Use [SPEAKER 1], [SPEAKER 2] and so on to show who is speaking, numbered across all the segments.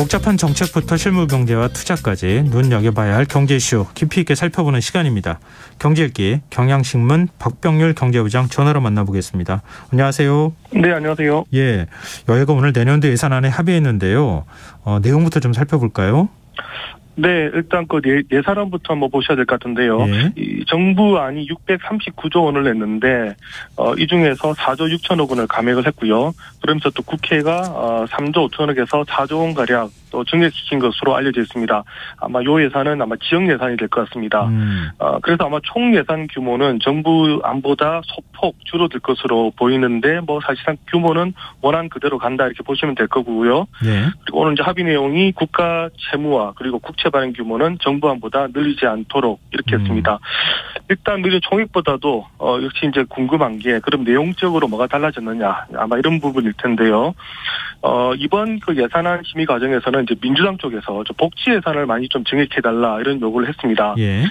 [SPEAKER 1] 복잡한 정책부터 실무 경제와 투자까지 눈여겨봐야 할 경제 이슈 깊이 있게 살펴보는 시간입니다. 경제읽기 경향신문 박병률 경제부장 전화로 만나보겠습니다. 안녕하세요.
[SPEAKER 2] 네, 안녕하세요.
[SPEAKER 1] 예, 여야가 오늘 내년도 예산안에 합의했는데요. 내용부터 좀 살펴볼까요?
[SPEAKER 2] 네, 일단 그 예산안부터 한번 보셔야 될 것 같은데요.
[SPEAKER 1] 예.
[SPEAKER 2] 이 정부안이 639조 원을 냈는데 이 중에서 4조 6천억 원을 감액을 했고요. 그러면서 또 국회가 3조 5천억에서 4조 원 가량 또 증액시킨 것으로 알려져 있습니다. 아마 요 예산은 아마 지역 예산이 될 것 같습니다. 그래서 아마 총 예산 규모는 정부안보다 소폭 줄어들 것으로 보이는데 뭐 사실상 규모는 원안 그대로 간다 이렇게 보시면 될 거고요.
[SPEAKER 1] 네.
[SPEAKER 2] 그리고 오늘 이제 합의 내용이 국가 채무와 그리고 국채 발행 규모는 정부안보다 늘리지 않도록 이렇게 했습니다. 일단 늘린 총액보다도 역시 이제 궁금한 게 그럼 내용적으로 뭐가 달라졌느냐 아마 이런 부분일 텐데요. 이번 그 예산안 심의 과정에서는 이제 민주당 쪽에서 복지 예산을 많이 좀 증액해달라 이런 요구를 했습니다.
[SPEAKER 1] 예.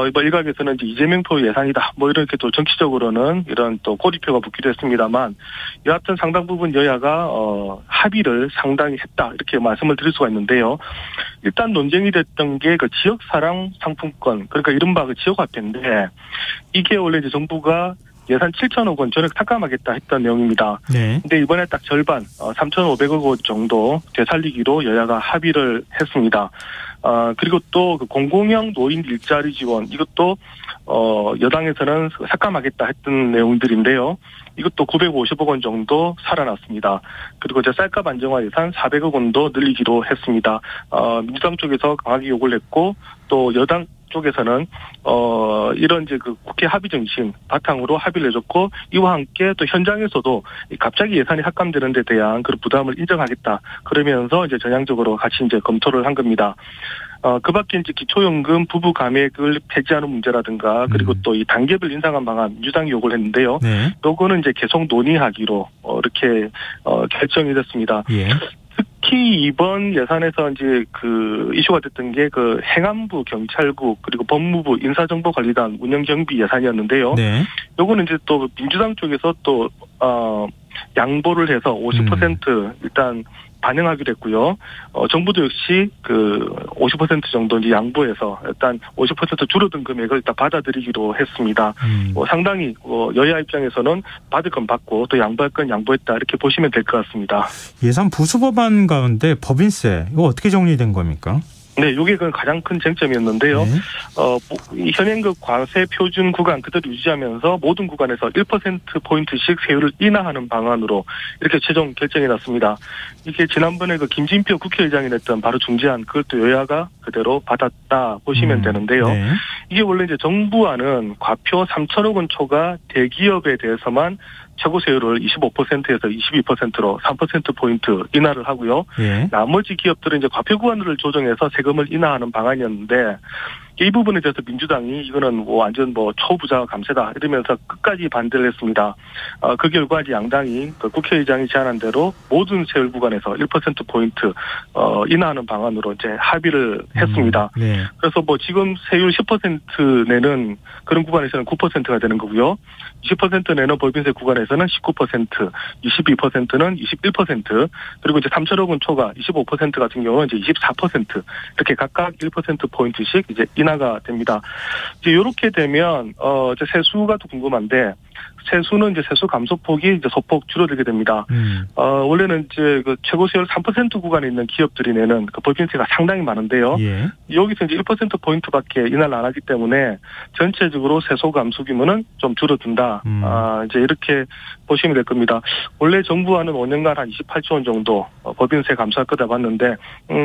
[SPEAKER 2] 이번 일각에서는 이제 이재명 표 예산이다. 뭐 이렇게 또 정치적으로는 이런 또 꼬리표가 붙기도 했습니다만 여하튼 상당 부분 여야가 합의를 상당히 했다. 이렇게 말씀을 드릴 수가 있는데요. 일단 논쟁이 됐던 게 그 지역사랑 상품권, 그러니까 이른바 그 지역화폐인데 이게 원래 이제 정부가 예산 7천억 원 전액 삭감하겠다 했던 내용입니다. 네. 근데 이번에 딱 절반 3,500억 원 정도 되살리기로 여야가 합의를 했습니다. 그리고 또 그 공공형 노인 일자리 지원 이것도 여당에서는 삭감하겠다 했던 내용들인데요. 이것도 950억 원 정도 살아났습니다. 그리고 이제 쌀값 안정화 예산 400억 원도 늘리기로 했습니다. 민주당 쪽에서 강하게 요구를 했고 또 여당 쪽에서는 이런 이제 그 국회 합의 정신 바탕으로 합의를 해줬고 이와 함께 또 현장에서도 갑자기 예산이 삭감되는 데 대한 그런 부담을 인정하겠다. 그러면서 이제 전향적으로 같이 이제 검토를 한 겁니다. 그 밖에 이제 기초연금 부부 감액을 폐지하는 문제라든가 그리고 또 이 단계별 인상한 방안 민주당이 요구를 했는데요. 네. 요거는 이제 계속 논의하기로 이렇게 결정이 됐습니다. 예. 특히 이번 예산에서 이제 그 이슈가 됐던 게 그 행안부, 경찰국 그리고 법무부, 인사정보관리단 운영경비 예산이었는데요. 네. 요거는 이제 또 민주당 쪽에서 또 양보를 해서 50% 일단 반영하기로 했고요. 정부도 역시 그 50% 정도 이제 양보해서 일단 50% 줄어든 금액을 일단 받아들이기로 했습니다. 상당히 여야 입장에서는 받을 건 받고 또 양보할 건 양보했다 이렇게 보시면 될 것 같습니다.
[SPEAKER 1] 예산 부수 법안 가운데 법인세 이거 어떻게 정리된 겁니까?
[SPEAKER 2] 네, 이게 그 가장 큰 쟁점이었는데요. 네. 현행급 과세 표준 구간 그대로 유지하면서 모든 구간에서 1%포인트씩 세율을 인하하는 방안으로 이렇게 최종 결정이 났습니다. 이게 지난번에 그 김진표 국회의장이 냈던 바로 중재안 그것도 여야가 그대로 받았다 보시면 되는데요. 네. 이게 원래 이제 정부안은 과표 3천억 원 초과 대기업에 대해서만 최고세율을 25%에서 22%로 3%포인트 인하를 하고요. 예. 나머지 기업들은 이제 과표 구간을 조정해서 세금을 인하하는 방안이었는데 이 부분에 대해서 민주당이 이거는 뭐 완전 뭐 초부자 감세다 이러면서 끝까지 반대를 했습니다. 그 결과 이제 양당이 그 국회의장이 제안한 대로 모든 세율 구간에서 1%포인트 인하하는 방안으로 이제 합의를 했습니다. 네. 그래서 뭐 지금 세율 10% 내는 그런 구간에서는 9%가 되는 거고요. 20% 내는 법인세 구간에서는 19%, 22%는 21%, 그리고 이제 3천억 원 초과 25% 같은 경우는 이제 24% 이렇게 각각 1%포인트씩 이제 인하가 됩니다. 이제 이렇게 되면 이제 세수가 더 궁금한데 세수는 이제 세수 감소폭이 이제 소폭 줄어들게 됩니다. 원래는 이제 그 최고세율 3% 구간에 있는 기업들이 내는 그 법인세가 상당히 많은데요. 예. 여기서 이제 1%포인트밖에 인하를 안 하기 때문에 전체적으로 세수 감소 규모는 좀 줄어든다. 이제 이렇게 보시면 될 겁니다. 원래 정부안은 5년간 한 28조 원 정도 법인세 감소할 거다 봤는데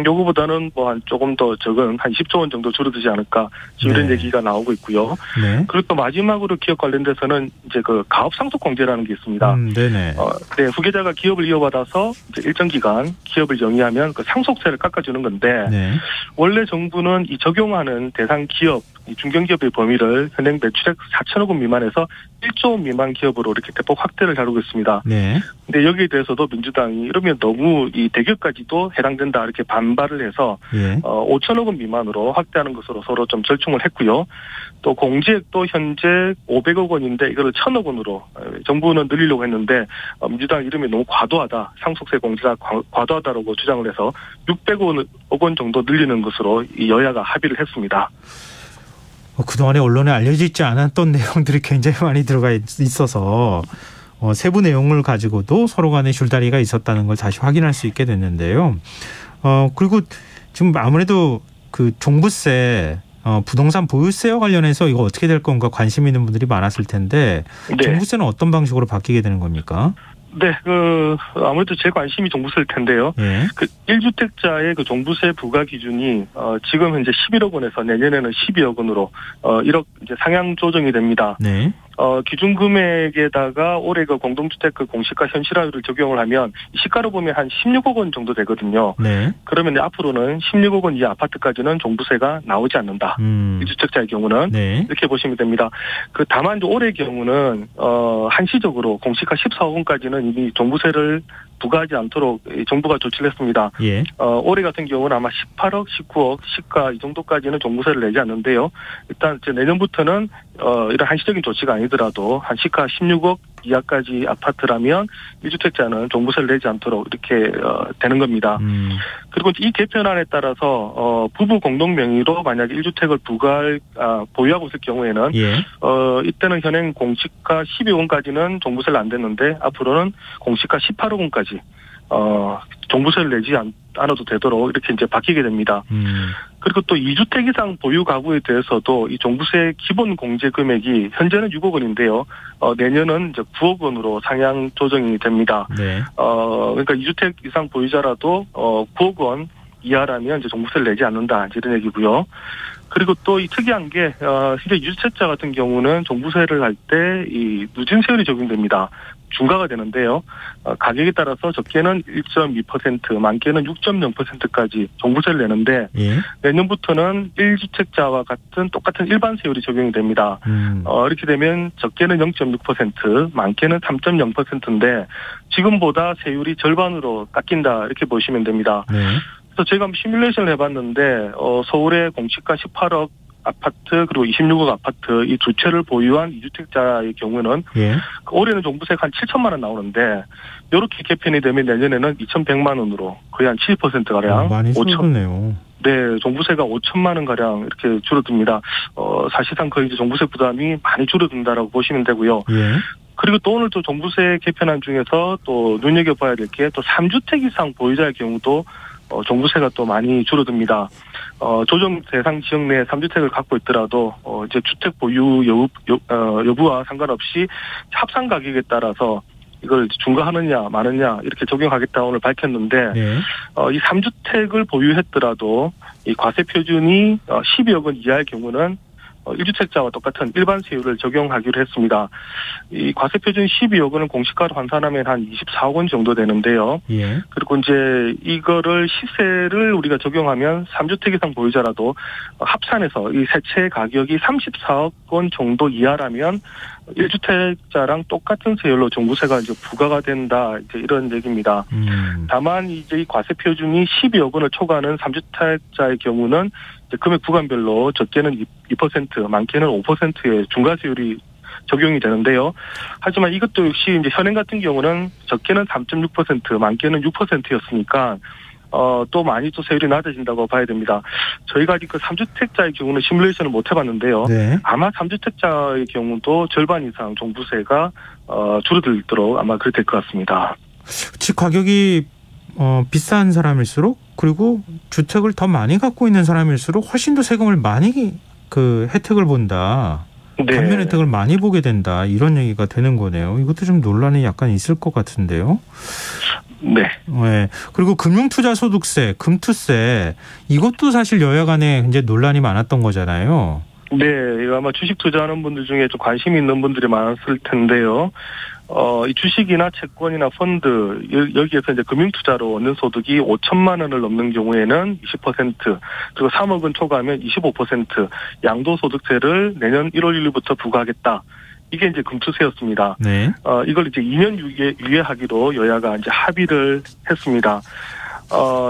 [SPEAKER 2] 요거보다는 뭐 한 조금 더 적은 한 10조 원 정도 줄어들지 않을까 지금 이런 얘기가 나오고 있고요. 네. 그리고 또 마지막으로 기업 관련돼서는 이제 그 가업 상속공제라는 게 있습니다. 네네. 네, 후계자가 기업을 이어받아서 이제 일정 기간 기업을 영위하면 그 상속세를 깎아주는 건데 네. 원래 정부는 이 적용하는 대상 기업, 이 중견기업의 범위를 현행 매출액 4천억 원 미만에서 1조 원 미만 기업으로 이렇게 대폭 확대를 다루고 있습니다. 네. 근데 여기에 대해서도 민주당이 이러면 너무 이 대격까지도 해당된다 이렇게 반발을 해서 5천억 원 미만으로 확대하는 것으로 서로 좀 절충을 했고요. 또 공제액도 현재 500억 원인데 이거를 1,000억 원으로 정부는 늘리려고 했는데 민주당 이름이 너무 과도하다. 상속세 공제가 과도하다라고 주장을 해서 600억 원 정도 늘리는 것으로 이 여야가 합의를 했습니다.
[SPEAKER 1] 그동안에 언론에 알려지지 않았던 내용들이 굉장히 많이 들어가 있어서 세부 내용을 가지고도 서로 간에 줄다리가 있었다는 걸 다시 확인할 수 있게 됐는데요. 그리고 지금 아무래도 그 종부세, 부동산 보유세와 관련해서 이거 어떻게 될 건가 관심 있는 분들이 많았을 텐데 네. 종부세는 어떤 방식으로 바뀌게 되는 겁니까?
[SPEAKER 2] 네, 아무래도 제 관심이 종부세일 텐데요.
[SPEAKER 1] 예.
[SPEAKER 2] 1주택자의 그 종부세 부과 기준이, 지금 현재 11억 원에서 내년에는 12억 원으로, 1억 이제 상향 조정이 됩니다.
[SPEAKER 1] 네.
[SPEAKER 2] 기준 금액에다가 올해 그 공동주택 그 공시가 현실화율을 적용을 하면 시가로 보면 한 16억 원 정도 되거든요.
[SPEAKER 1] 네.
[SPEAKER 2] 그러면 앞으로는 16억 원 이하 아파트까지는 종부세가 나오지 않는다. 1주택자의 경우는. 네. 이렇게 보시면 됩니다. 다만 올해의 경우는, 한시적으로 공시가 14억 원까지는 이미 종부세를 부과하지 않도록 정부가 조치를 했습니다. 예. 올해 같은 경우는 아마 18억, 19억 시가 이 정도까지는 종부세를 내지 않는데요. 일단 이제 내년부터는 이런 한시적인 조치가 아니더라도 한 시가 16억 이하까지 아파트라면 1주택자는 종부세를 내지 않도록 이렇게 되는 겁니다. 그리고 이 개편안에 따라서 부부 공동 명의로 만약에 1주택을 보유하고 있을 경우에는 예. 이때는 현행 공시가 12원까지는 종부세를 안 냈는데 앞으로는 공시가 18억 원까지 종부세를 내지 않아도 되도록 이렇게 이제 바뀌게 됩니다. 그리고 또 2주택 이상 보유 가구에 대해서도 이 종부세 기본 공제 금액이 현재는 6억 원인데요. 내년은 이제 9억 원으로 상향 조정이 됩니다. 네. 그러니까 2주택 이상 보유자라도 9억 원 이하라면 이제 종부세를 내지 않는다 이런 얘기고요. 그리고 또 이 특이한 게 현재 2주택자 같은 경우는 종부세를 할 때 이 누진 세율이 적용됩니다. 중과가 되는데요. 가격에 따라서 적게는 1.2%, 많게는 6.0%까지 종부세를 내는데 예. 내년부터는 1주택자와 같은 똑같은 일반 세율이 적용이 됩니다. 이렇게 되면 적게는 0.6%, 많게는 3.0%인데 지금보다 세율이 절반으로 깎인다 이렇게 보시면 됩니다. 네. 그래서 제가 시뮬레이션을 해봤는데 서울의 공시가 18억 아파트 그리고 26억 아파트 이 두 채를 보유한 2주택자의 경우는 예. 올해는 종부세가 한 7천만 원 나오는데 이렇게 개편이 되면 내년에는 2,100만 원으로 거의 한 7%가량
[SPEAKER 1] 많이 줄었네요.
[SPEAKER 2] 네, 종부세가 5천만 원 가량 이렇게 줄어듭니다. 사실상 거의 이제 종부세 부담이 많이 줄어든다라고 보시면 되고요. 예. 그리고 또 오늘 또 종부세 개편안 중에서 또 눈여겨봐야 될 게 또 3주택 이상 보유자의 경우도 종부세가 또 많이 줄어듭니다. 조정 대상 지역 내 3주택을 갖고 있더라도 이제 주택 보유 여부와 상관없이 합산 가격에 따라서 이걸 중과하느냐 마느냐 이렇게 적용하겠다 오늘 밝혔는데 네. 이 3주택을 보유했더라도 이 과세 표준이 12억 원 이하의 경우는 1주택자와 똑같은 일반 세율을 적용하기로 했습니다. 이 과세 표준 12억 원을 공시가로 환산하면 한 24억 원 정도 되는데요. 예. 그리고 이제 이거를 시세를 우리가 적용하면 3주택 이상 보유자라도 합산해서 이 세 채 가격이 34억 원 정도 이하라면 1주택자랑 똑같은 세율로 종부세가 이제 부과가 된다. 이제 이런 얘기입니다. 다만 이제 이 과세 표준이 12억 원을 초과하는 3주택자의 경우는 이제 금액 구간별로 적게는 2%, 많게는 5%의 중과세율이 적용이 되는데요. 하지만 이것도 역시 이제 현행 같은 경우는 적게는 3.6%, 많게는 6%였으니까 또 많이 또 세율이 낮아진다고 봐야 됩니다. 저희가 아직 그 3주택자의 경우는 시뮬레이션을 못 해봤는데요. 네. 아마 3주택자의 경우도 절반 이상 종부세가 줄어들도록 아마 그렇게 될 것 같습니다.
[SPEAKER 1] 집 가격이 비싼 사람일수록 그리고 주택을 더 많이 갖고 있는 사람일수록 훨씬 더 세금을 많이 혜택을 본다. 네. 감면 혜택을 많이 보게 된다. 이런 얘기가 되는 거네요. 이것도 좀 논란이 약간 있을 것 같은데요.
[SPEAKER 2] 네.
[SPEAKER 1] 네. 그리고 금융투자소득세, 금투세 이것도 사실 여야 간에 이제 논란이 많았던 거잖아요.
[SPEAKER 2] 네. 이거 아마 주식 투자하는 분들 중에 좀 관심이 있는 분들이 많았을 텐데요. 이 주식이나 채권이나 펀드 여기에서 이제 금융투자로 얻는 소득이 5천만 원을 넘는 경우에는 20% 그리고 3억 원 초과하면 25% 양도소득세를 내년 1월 1일부터 부과하겠다. 이게 이제 금투세였습니다.
[SPEAKER 1] 네.
[SPEAKER 2] 이걸 이제 2년 유예하기로 여야가 이제 합의를 했습니다.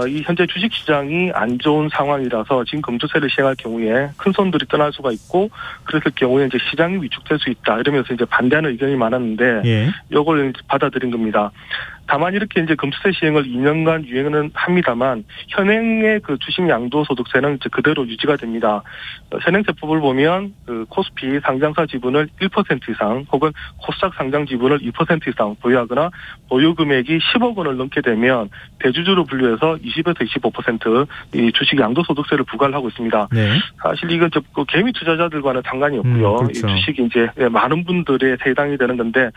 [SPEAKER 2] 이 현재 주식시장이 안 좋은 상황이라서 지금 금투세를 시행할 경우에 큰 손들이 떠날 수가 있고 그랬을 경우에 이제 시장이 위축될 수 있다 이러면서 이제 반대하는 의견이 많았는데 이걸 받아들인 겁니다. 다만 이렇게 이제 금투세 시행을 2년간 유행은 합니다만 현행의 그 주식 양도소득세는 이제 그대로 유지가 됩니다. 현행 세법을 보면 그 코스피 상장사 지분을 1% 이상 혹은 코스닥 상장 지분을 2% 이상 보유하거나 보유 금액이 10억 원을 넘게 되면 대주주로 분류해서 20에서 25% 이 주식 양도소득세를 부과를 하고 있습니다. 네. 사실 이건 그 개미 투자자들과는 상관이 없고요.
[SPEAKER 1] 그렇죠.
[SPEAKER 2] 이 주식이 이제 많은 분들의 세당이 되는 건데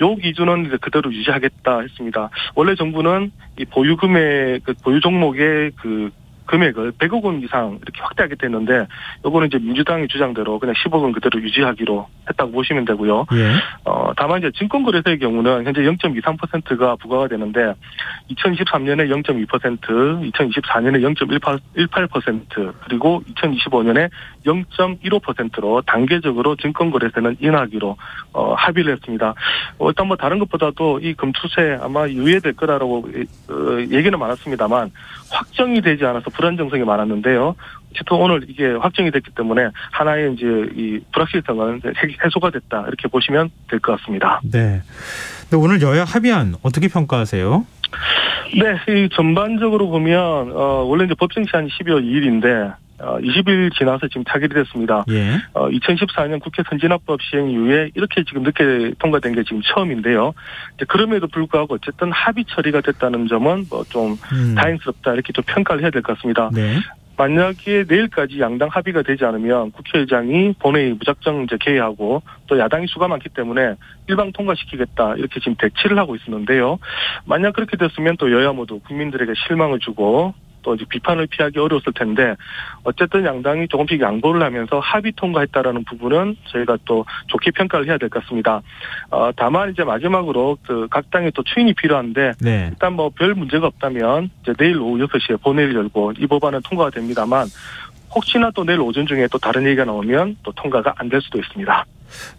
[SPEAKER 2] 요 기준은 이제 그대로 유지하겠다 했습니다. 원래 정부는 이 보유 금액, 보유 종목의 그 금액을 100억 원 이상 이렇게 확대하게 됐는데 요거는 이제 민주당의 주장대로 그냥 10억 원 그대로 유지하기로 했다고 보시면 되고요. 다만 이제 증권거래소의 경우는 현재 0.23%가 부과가 되는데 2023년에 0.2%, 2024년에 0.18% 그리고 2025년에 0.15%로 단계적으로 증권거래세는 인하하기로 합의를 했습니다. 일단 뭐 다른 것보다도 이 금투세 아마 유예될 거라고 얘기는 많았습니다만 확정이 되지 않아서 불안정성이 많았는데요. 어쨌든 오늘 이게 확정이 됐기 때문에 하나의 이제 이 불확실성은 해소가 됐다 이렇게 보시면 될 것 같습니다.
[SPEAKER 1] 네. 근데 오늘 여야 합의안 어떻게 평가하세요?
[SPEAKER 2] 네, 이 전반적으로 보면 원래 이제 법정 시한이 12월 2일인데 20일 지나서 지금 타결이 됐습니다. 2014년 국회 선진화법 시행 이후에 이렇게 지금 늦게 통과된 게 지금 처음인데요. 이제 그럼에도 불구하고 어쨌든 합의 처리가 됐다는 점은 뭐 좀 다행스럽다 이렇게 좀 평가를 해야 될 것 같습니다. 네. 만약에 내일까지 양당 합의가 되지 않으면 국회의장이 본회의 무작정 이제 개의하고 또 야당이 수가 많기 때문에 일방 통과시키겠다 이렇게 지금 대치를 하고 있었는데요. 만약 그렇게 됐으면 또 여야 모두 국민들에게 실망을 주고 또 이제 비판을 피하기 어려웠을 텐데 어쨌든 양당이 조금씩 양보를 하면서 합의 통과했다라는 부분은 저희가 또 좋게 평가를 해야 될 것 같습니다. 다만 이제 마지막으로 그 각 당의 또 추인이 필요한데 일단 뭐 별 문제가 없다면 이제 내일 오후 6시에 본회의를 열고 이 법안은 통과가 됩니다만 혹시나 또 내일 오전 중에 또 다른 얘기가 나오면 또 통과가 안 될 수도 있습니다.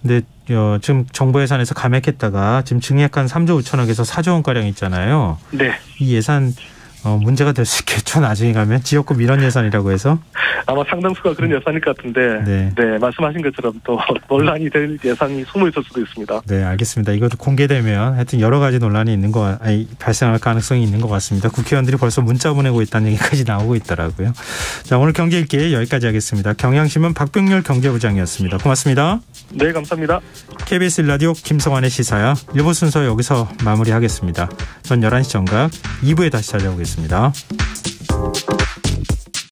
[SPEAKER 1] 네, 지금 정부 예산에서 감액했다가 지금 증액한 3조 5천억에서 4조 원가량 있잖아요. 네. 이 예산 문제가 될 수 있겠죠. 나중에 가면 지역구 민원 예산이라고 해서
[SPEAKER 2] 아마 상당수가 그런 예산일 것 같은데 네 말씀하신 것처럼 또 논란이 될 예산이 숨어 있을 수도 있습니다.
[SPEAKER 1] 네, 알겠습니다. 이것도 공개되면 하여튼 여러 가지 논란이 발생할 가능성이 있는 것 같습니다. 국회의원들이 벌써 문자 보내고 있다는 얘기까지 나오고 있더라고요. 자, 오늘 경제일기 여기까지 하겠습니다. 경향신문 박병렬 경제부장이었습니다. 고맙습니다.
[SPEAKER 2] 네, 감사합니다.
[SPEAKER 1] KBS 라디오 김성환의 시사야 1부 순서 여기서 마무리하겠습니다. 전 11시 정각 2부에 다시 찾아오겠습니다.